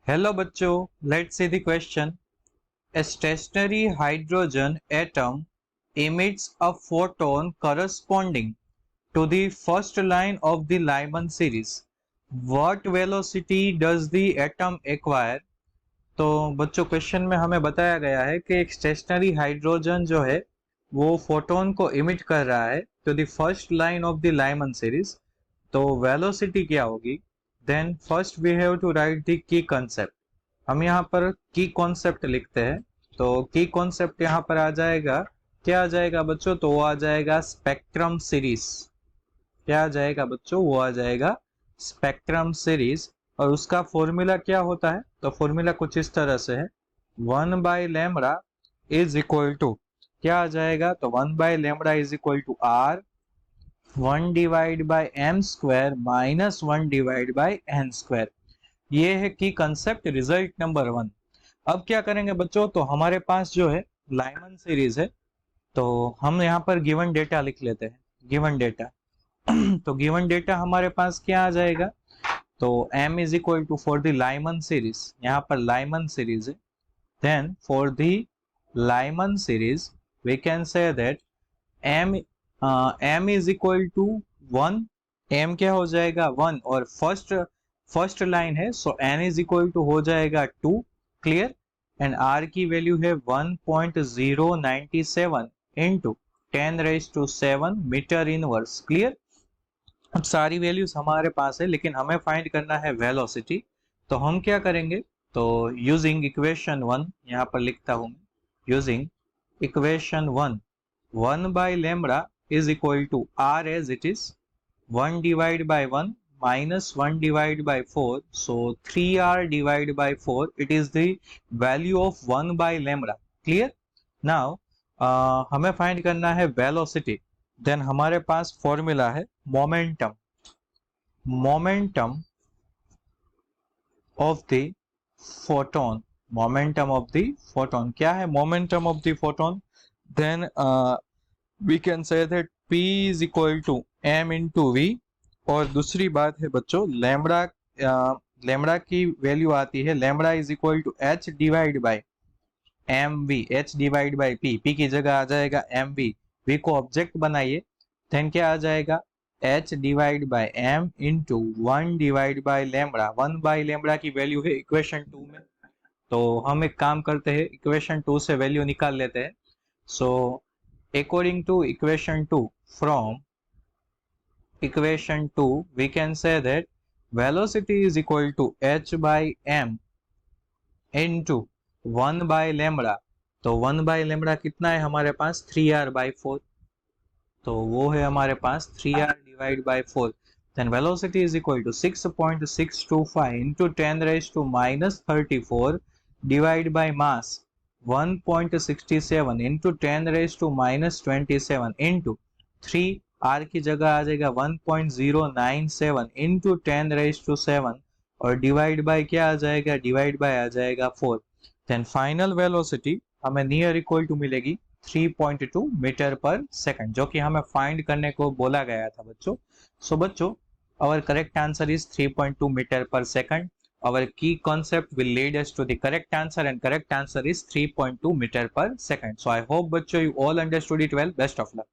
Hello बच्चों, let's see the question. A stationary hydrogen atom emits a photon corresponding to the first line of the Lyman series. What velocity does the atom acquire? तो बच्चों question में हमें बताया गया है कि एक स्टेशनरी हाइड्रोजन जो है वो फोटोन को इमिट कर रहा है to the first line of the Lyman series. तो वेलोसिटी क्या होगी? Then first we have to write the key concept. हम यहाँ पर की कॉन्सेप्ट लिखते हैं। तो की कॉन्सेप्ट यहाँ पर आ जाएगा, क्या आ जाएगा बच्चों? तो वो आ जाएगा स्पेक्ट्रम सीरीज। क्या आ जाएगा बच्चों? वो आ जाएगा स्पेक्ट्रम सीरीज। और उसका फॉर्मूला क्या होता है? तो फॉर्मूला कुछ इस तरह से है, 1/λ इज इक्वल टू, क्या आ जाएगा? तो 1/λ is equal to R 1/m² minus 1/n²। ये है की कंसेप्ट रिजल्ट नंबर 1। अब क्या करेंगे बच्चों? तो हमारे पास जो है लाइमन सीरीज है, तो हम यहाँ पर गिवन डेटा लिख लेते हैं। गिवन डेटा तो गिवन डेटा हमारे पास क्या आ जाएगा? तो m is equal to for the Lyman series, यहाँ पर लाइमन सीरीज है। Then for the Lyman series we can say that m is equal to 1। m क्या हो जाएगा? 1। और फर्स्ट लाइन है, सो n इज इक्वल टू हो जाएगा 2। क्लियर? एंड r की वैल्यू है 1.097 इंटू 10⁻⁷ मीटर इनवर्स। क्लियर? अब सारी वैल्यूज हमारे पास है, लेकिन हमें फाइंड करना है वेलोसिटी। तो हम क्या करेंगे? तो यूजिंग इक्वेशन 1, यहाँ पर लिखता हूँ using equation 1, 1/λ is equal to r as it is 1/1 minus 1/4, so 3r divided by 4, it is the value of 1/λ। clear? now हमें फाइंड करना है वेलोसिटी। देन हमारे पास फॉर्मूला है momentum. Momentum of the photon. Momentum of the photon क्या है? Momentum of the photon. Then we can say that p is equal to m into v। और दूसरी बात है बच्चों, लैम्बडा की वैल्यू आती है, lambda is equal to h divide by mv। h divide by p की जगह आ जाएगा mv। v को ऑब्जेक्ट बनाइए, देन क्या आ जाएगा? h divide by m into 1 divide by lambda. 1/λ की वैल्यू है इक्वेशन 2 में। तो हम एक काम करते हैं, इक्वेशन 2 से वैल्यू निकाल लेते हैं। So according to equation 2, from equation 2 we can say that velocity is equal to h by m into 1/λ। तो 1/λ कितना है हमारे पास? 3r/4। तो वो है हमारे पास 3r divide by 4। then velocity is equal to 6.625 into 10⁻⁻34 divide by mass 1.67 into 10⁻⁻27 into 3। r की जगह आ जाएगा 1.097 इंटू 10⁻⁷ और डिवाइड बाय क्या आ जाएगा? डिवाइड बाय आ जाएगा 4। देन फाइनल वेलोसिटी हमें नियर इक्वल टू मिलेगी 3.2 मीटर पर सेकंड, जो कि हमें फाइंड करने को बोला गया था बच्चों। सो बच्चों, our correct answer is 3.2 meter per second. Our key concept will lead us to the correct answer, and correct answer is 3.2 meter per second. So I hope बच्चों you all understood it well. Best of luck.